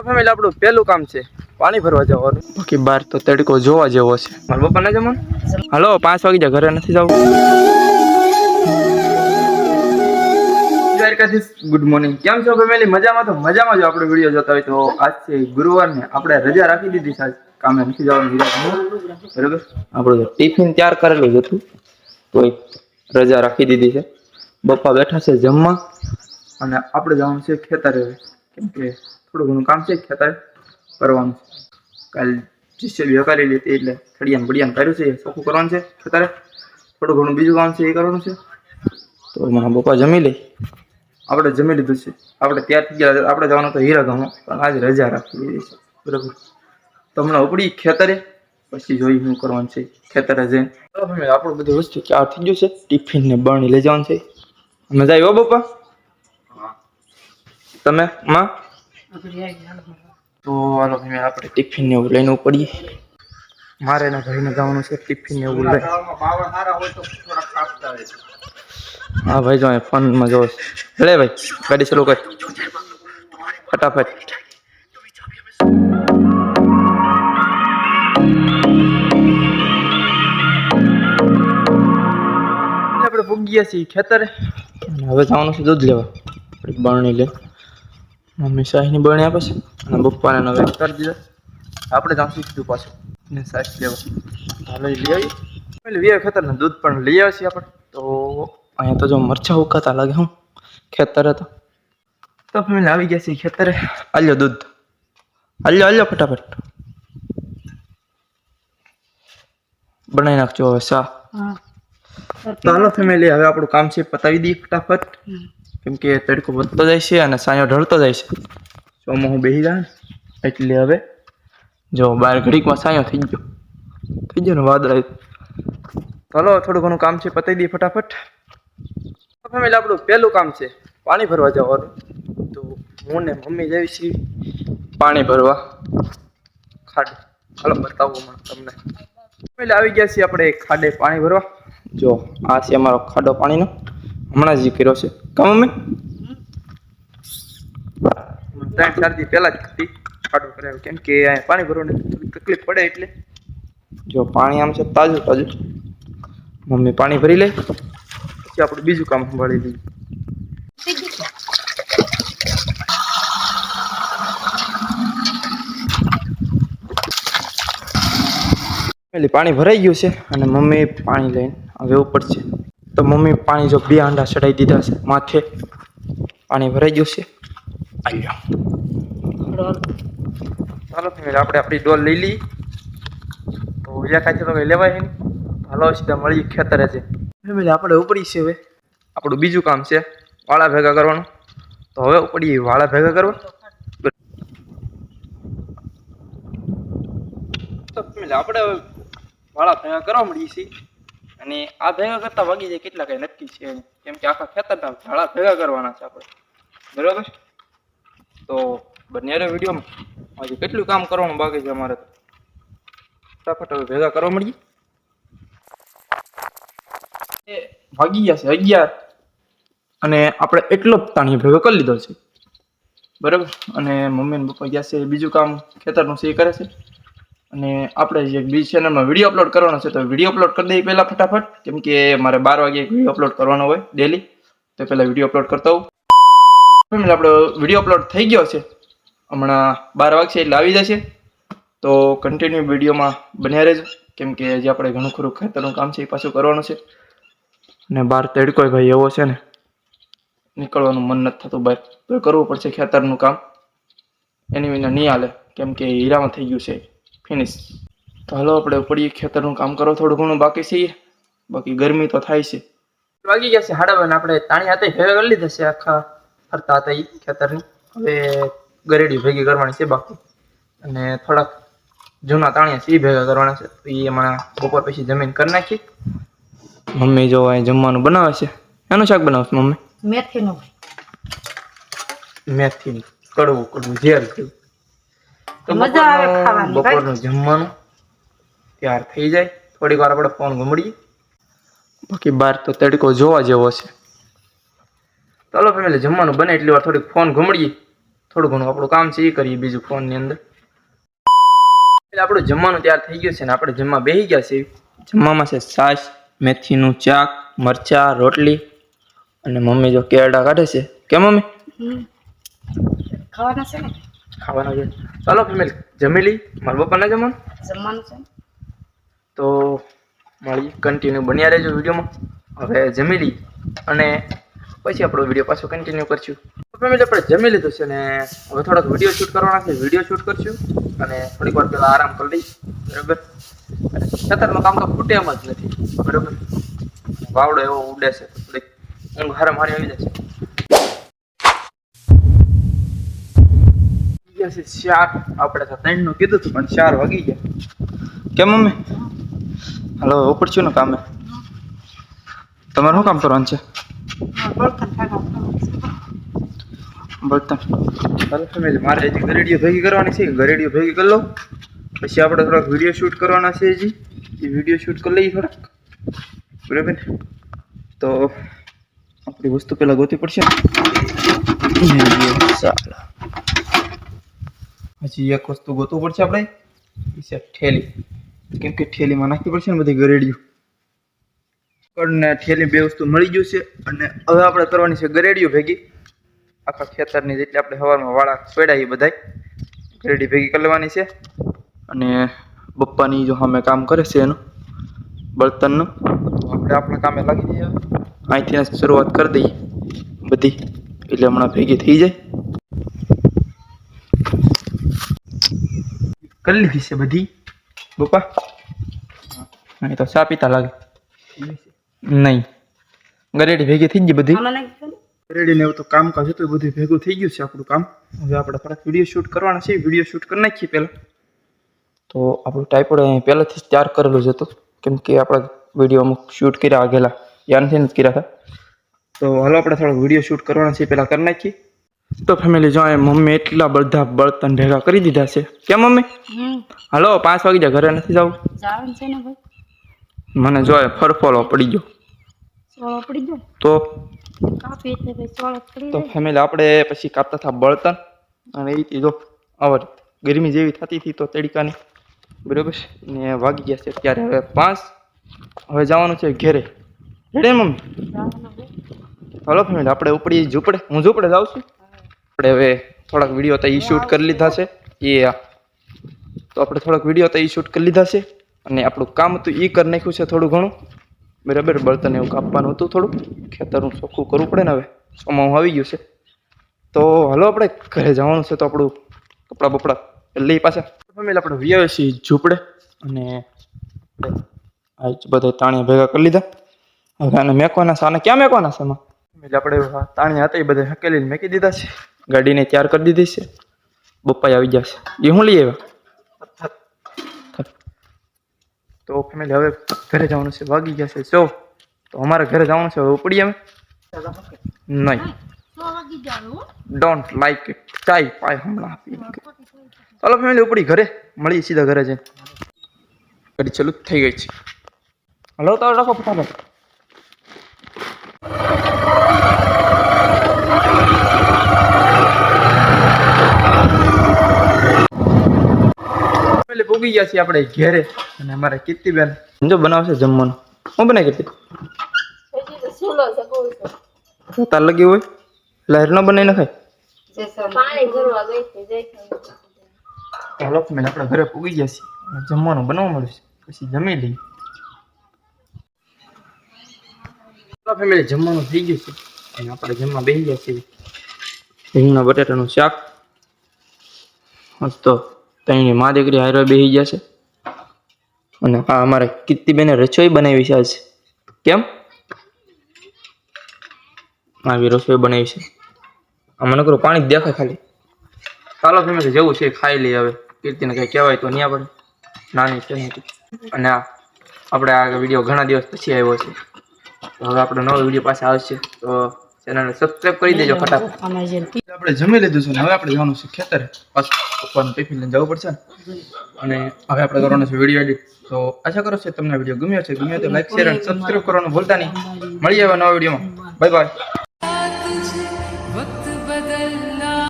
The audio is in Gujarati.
ફેમિલી આપણું પહેલું કામ છે પાણી ભરવા જવાનું. બાકી બહાર તો તડકો જોવા જેવો છે. મારા પપ્પા ના જમવાનું. હાલો 5 વાગી જાય, ઘરે નથી જવું. Good morning. કેમ છો ફેમિલી? મજામાં? તો મજામાં જો આપણે વિડીયો જોતા હોય તો આજ છે ગુરુવાર ને આપણે રજા રાખી દીધી છે. કામે નથી જવાનું બરાબર. આપણું ટિફિન તૈયાર કરેલું જ હતું તો રજા રાખી દીધી છે. બપ્પા બેઠા છે જમવા અને આપણે જવાનું છે ખેતરે, કેમ કે થોડું ઘણું કામ છે ખેતરે કરવાનું. કાલ જીસીબી હકારી લીધી એટલે ખડિયાને બડિયાને કર્યું છે, ચોખ્ખું કરવાનું છે ખેતરે. થોડું ઘણું બીજું કામ છે એ કરવાનું છે. તો મારા પપ્પા જમી લે, આપણે જમી લીધું છે. આપણે ત્યાર થઈ ગયા, આપણે જવાનું તો હીરા ગામમાં, પણ આજે રજા રાખી દીધી છે બરાબર. તો હમણાં ઉપડી ખેતરે, પછી જોઈ શું કરવાનું છે ખેતરે જઈને. આપણું બધી વસ્તુ ક્યાં થઈ ગયું છે, ટિફિન ને બરણી લઈ જવાનું છે. મજા આવ્યો પપ્પા? તમે માં? તો હાલો આપણે ટિફિન ને એવું લઈને ઉપડીએ. મારે એના ભાઈને જવાનું છે ટિફિન ને એવું લઈ. હા ભાઈ જો ફોનમાં જો લે ભાઈ, ગાડી ચાલુ કર ફટાફટ. આપણે પૂગી ગયા છીએ ખેતરે. હવે જવાનું છે દૂધ લેવા. બરણી લે, મમ્મી શાહીની બરણી આપે છે અને પપ્પાને નવે કરી દીધા. આપણે જાણશું સીધું પાછું ને શાહી લેવા. હાલો લઈ આવીએ એટલે વીએ ખેતરનું દૂધ પણ લઈ આવે છે આપણે. તો અહીંયા તો જો મરચાં ઉકાતા લાગે હું ખેતરે. તો ફેમિલી આવી ગયા છે ખેતરે. આલ્યો દૂધ, આલ્યો ફટાફટ બનાવી નાખજો હવે શા. તો હાલો ફેમિલી હવે આપણું કામ છે પતાવી દઈએ ફટાફટ, કેમ કે તડકો વધતો જાય છે અને સાંયો ઢળતો જાય છે. સોમાં હું બેસી જાય એટલે હવે જો બહાર ઘડીકમાં સાંયો થઈ ગયો ને વાદળા. ચાલો થોડું ઘણું કામ છે પતાવી દઈએ ફટાફટ. ફેમિલી આપણું પહેલું કામ છે પાણી ભરવા જવાનું. તો હું ને મમ્મી જઈએ છીએ પાણી ભરવા ખાડે. ચાલો બતાવું તમને. ફેમિલી આવી ગયા છીએ આપણે ખાડે પાણી ભરવા. જો આ છે અમારો ખાડો પાણીનો, હમણાં જ કર્યો છે. કા મમ્મી? 3-4 દી પહેલા જ ખાડો કરાવ્યો, કેમ કે અહીંયા પાણી ભરવાની થોડી તકલીફ પડે એટલે. જો પાણી આમ છે તાજું તાજું. મમ્મી પાણી ભરી લે, પછી આપણે બીજું કામ સંભાળી લઈએ. પાણી ભરાઈ ગયું છે અને મમ્મી પાણી લઈને હવે ઉપર છે. તો મમ્મી પાણી જો 2 હાંડા ચડાવી દીધા છે માથે. પાણી ભરાઈ ગયું છે. ચાલો ફેમિલી આપણે આપણી ડોલ લઈ લઈએ. તો જ્યાં ખાય તો કંઈ લેવાય નહીં. હાલો સીધા મળીએ ખેતરે છે. ફેમિલી આપણે ઉપડી છે હવે. આપણું બીજું કામ છે વાળા ભેગા કરવાનું. તો હવે ઉપડીએ વાળા ભેગા કરવા. તો ફેમિલી આપણે હવે વાળા ભેગા કરવા મળીએ છીએ. અને આ ભેગા કરતા વાગી જાય કેટલા કઈ નક્કી છે, કેમ કે આખા ખેતરના વાળા ભેગા કરવાના છે આપણે બરાબર. તો બંને વિડીયોમાં હજી કેટલું કામ કરવાનું બાકી છે અમારે. તો ફટાફટ હવે ભેગા કરવા મળીએ. વાગી ગયા છે 11 અને આપણે એટલો જ પાણી ભેગો કરી લીધો છે બરાબર. અને મમ્મી ને પપ્પા ગયા છે બીજું કામ ખેતરનું છે એ કરે છે. અને આપણે જે બીજી ચેનલમાં વિડીયો અપલોડ કરવાનો છે તો વિડીયો અપલોડ કરી દઈએ પહેલાં ફટાફટ, કેમ કે મારે 12 વાગે વિડીયો અપલોડ કરવાનો હોય ડેલી. તો પહેલાં વિડીયો અપલોડ કરતા હોઉં. ફેમિલી આપણો વિડીયો અપલોડ થઈ ગયો છે, હમણાં 12 વાગશે એટલે આવી જશે. તો કન્ટિન્યુ વિડીયોમાં બન્યા રહેજો, કેમ કે હજી આપણે ઘણું ખરું ખેતરનું કામ છે એ પાછું કરવાનું છે. અને બહાર તડકો ભાઈ એવો છે ને, નીકળવાનું મન નથી થતું બહાર. તો કરવું પડશે ખેતરનું કામ, એની વિના નહીં હાલે, કેમ કે હીરામાં થઈ ગયું છે ફિનિશ. તો હાલો આપણે પડીએ ખેતરનું કામ કરો. થોડું ઘણું બાકી છે, બાકી ગરમી તો થાય છે. વાગી ગયા છે 8:30. આપણે તાણી હાથે ભેગા કરી લીધા છે આખા ફરતા હતા એ ખેતરની. હવે ગરેડી ભેગી કરવાની છે બાકી, અને થોડાક જૂના તાણિયા છે એ ભેગા કરવાના છે. તો એ એમાં બપોર પછી જમીન કરી નાખી. મમ્મી જો અહીં જમવાનું બનાવે છે. એનું શાક બનાવશે મમ્મી? મેથીનું. મેથીનું કડવું કડવું ઝેર જેવું. તો મજા આવે ખાવાની. બપોરનું જમવાનું તૈયાર થઈ જાય, થોડીક વાર આપણે ફોન ઘૂમડીએ. બાકી બહાર તો તડકો જોવા જેવો છે. ચાલો ફેમિલી જમવાનું બને એટલી વાર થોડીક ફોન ઘૂમડીએ, થોડું ઘણું આપણું કામ છે એ કરીએ બીજું ફોનની અંદર. એટલે આપણું જમવાનું તૈયાર થઈ ગયું છે ને આપણે જમવા બેસી ગયા છે. જમવામાં છે છાશ, મેથીનું શાક, મરચાં, રોટલી અને મમ્મી જો કેળા કાઢે છે. કેમ મમ્મી? ખાવાના છે ને? ખાવાના છે. ચાલો ફેમિલી જમી લઈ. મારા પપ્પાને જમવાનું છે તો મળી કન્ટિન્યુ બન્યા રહેજો વિડીયોમાં. હવે જમી લઈ અને પછી આપણો વિડીયો પાછો કન્ટિન્યુ કરશું. ફેમિલી આપણે જમી લીધું છે ને હવે થોડાક વિડીયો શૂટ કરવાના છે. વિડીયો શૂટ કરશું અને થોડીક વાર પહેલાં આરામ કરી લઈ. બરાબર. ખેતરનું કામ તો ખૂટે એમ જ નથી. બરાબર. વાવડો એવો ઉડે છે તો થોડીક ઊંઘ હારે મારી આવી જશે. 4 આપણે તો 3 નું કીધું હતું પણ 4 વાગી ગયા. કેમ મમ્મી? હાલો ઉપડશું ને કામે. તમારે શું કામ કરવાનું છે? બળતણ. ચાલો ફેમિલી મારે હજી ગરેડીઓ ભેગી કરવાની છે. ગરેડીઓ ભેગી કરી લઉં પછી આપણે થોડાક વિડીયો શૂટ કરવાના છે. હજી એ વિડીયો શૂટ કરી લઈએ થોડાક. બરાબર. તો આપણી વસ્તુ પહેલાં ગોતવી પડશે ને. ચાલો હજી એક વસ્તુ ગોતવું પડશે આપણે. એ છે ઠેલી. કેમ કે ઠેલીમાં નાખવી પડશે ને બધી ગરેડીઓ. ને ઠેલી 2 વસ્તુ મળી ગયું છે અને હવે આપણે કરવાની છે ગરેડીઓ ભેગી. આખા ખેતરની જેટલી આપણે સવારમાં વાળા છોડ્યા એ બધાય ગરેડી ભેગી કરી લેવાની છે. અને બપ્પાની જો સામે કામ કરે છે એનું બળતણનું તો આપણે આપણા કામે લાગી જઈએ. અહીંથી શરૂઆત કરી દઈએ બધી એટલે હમણાં ભેગી થઈ જાય. કરી લીધી છે બધી બપ્પા. અહીં તો ચા પીતા લાગે. નહીં ગરેડી ભેગી થઈ ગઈ બધી. ગરેડીને એવું તો કામકાજ હતું બધું ભેગું થઈ ગયું છે આપણું કામ. હવે આપણે થોડાક વિડીયો શૂટ કરવાના છે. વિડીયો શૂટ કરી નાખીએ પહેલાં. તો આપણું ટાઈપોડ અહીં પહેલાંથી જ તૈયાર કરેલું જ હતું કેમ કે આપણા વિડીયો અમુક શૂટ કર્યા આગેલા યાનથી જ કર્યા હતા. તો હાલો આપણે થોડાક વિડીયો શૂટ કરવાના છે પહેલાં કરી નાખીએ. તો ફેમિલી જો મમ્મી એટલા બધા બળતણ ભેગા કરી દીધા છે. કેમ મમ્મી? હાલો 5 વાગી જાય ઘરે નથી જવું. મને જો ફરફોલો પડી ગયો તો ફેમિલી આપણે પછી કાપતા હતા બળતણ અને એ જો અવર ગરમી જેવી થતી હતી તો તડકાની. બરાબર ને વાગી ગયા છે અત્યારે હવે 5. હવે જવાનું છે ઘેરે. રેડે મમ્મી? હાલો ફેમિલી આપણે ઉપડી ઝૂંપડે. હું ઝૂંપડે જાઉં છું. આપણે હવે થોડાક વિડીયો તો એ શૂટ કરી લીધા છે. તો આપણે થોડાક વિડીયો તો એ શૂટ કરી લીધા છે અને આપણું કામ હતું એ કરી નાખ્યું છે થોડું ઘણું. બરાબર. બળતણ એવું કાપવાનું હતું થોડું. ખેતરનું ચોખ્ખું કરવું પડે ને હવે ચોમાસું આવી ગયું છે. તો હાલો આપણે ઘરે જવાનું છે તો આપણું કપડાં બપડા લઈ પાછા. ફેમિલી આપણે વ્યાવે છીએ ઝૂંપડે અને બધા તાણિયા ભેગા કરી લીધા. હવે આને મેકવાના છે. આને ક્યાં મેકવાના છે એમાં? ફેમિલી આપણે તાણિયા હતા એ બધા હકેલીને મેકી દીધા છે. ગાડીને તૈયાર કરી દીધી છે. બપ્પા આવી ગયા છે. એ શું લઈ આવ્યા? તો ફેમિલી હવે ઘરે જવાનું છે. વાગી ગયા છે 100. તો અમારે ઘરે જવાનું છે. હવે ઉપડી અમે નહીં ડોન્ટ લાઈક ઇટ. ચાય પાય હમણાં આપી. ચાલો ફેમિલી ઉપડી ઘરે મળીએ સીધા ઘરે જઈને. ગાડી ચાલુ થઈ ગઈ છે. હલો તો રાખો ફટાફટ. પૂગી ગયા છીએ આપણે ઘેરે અને અમારે કીર્તિબેન જો બનાવશે જમવાનું. શું બનાવી કીર્તિ? તાર લગી હોય લહેર ન બનાવી નખાય. હાલો ફેમિલી આપણે ઘરે પૂગી ગયા છીએ. જમવાનું બનાવવા મળ્યું છે પછી જમી લઈએ. ફેમિલી જમવાનું થઈ ગયું છે અને આપણે જમવા બેસી ગયા છીએ. રીંગણા બટાટાનું શાક. તો ત્રણેય મા દીકરી હારે બેસી ગયા છે અને આ અમારે કીર્તિબેને રસોઈ બનાવી છે આજ. કેમ? આવી રસોઈ બનાવી છે. આમાં નકરું પાણી જ દેખાય ખાલી. ચાલો ફેમિલી જેવું છે ખાઈ લઈએ હવે. કીર્તિને કંઈ કહેવાય તો નહીં આપણે નાની છે અને આપણે આ વિડીયો ઘણા દિવસ પછી આવ્યો છે તો હવે આપણે નવો વિડીયો પાસે આવશે તો ચેનલને સબસ્ક્રાઈબ કરી દેજો ફટાફટ. આપણે જમી લીધું છે ને હવે આપણે જવાનું છે ખેતરે. પાછું પપ્પાનું ટિફિન લઈને જવું પડશે અને હવે આપણે કરવાનો છે વિડીયો એડિટ. તો આશા કરો છો તમને વિડીયો ગમ્યો છે. ગમ્યો તો લાઈક શેર અને સબસ્ક્રાઈબ કરવાનું ભૂલતા નહીં. મળીએ હવે નવા વિડીયોમાં. Bye bye.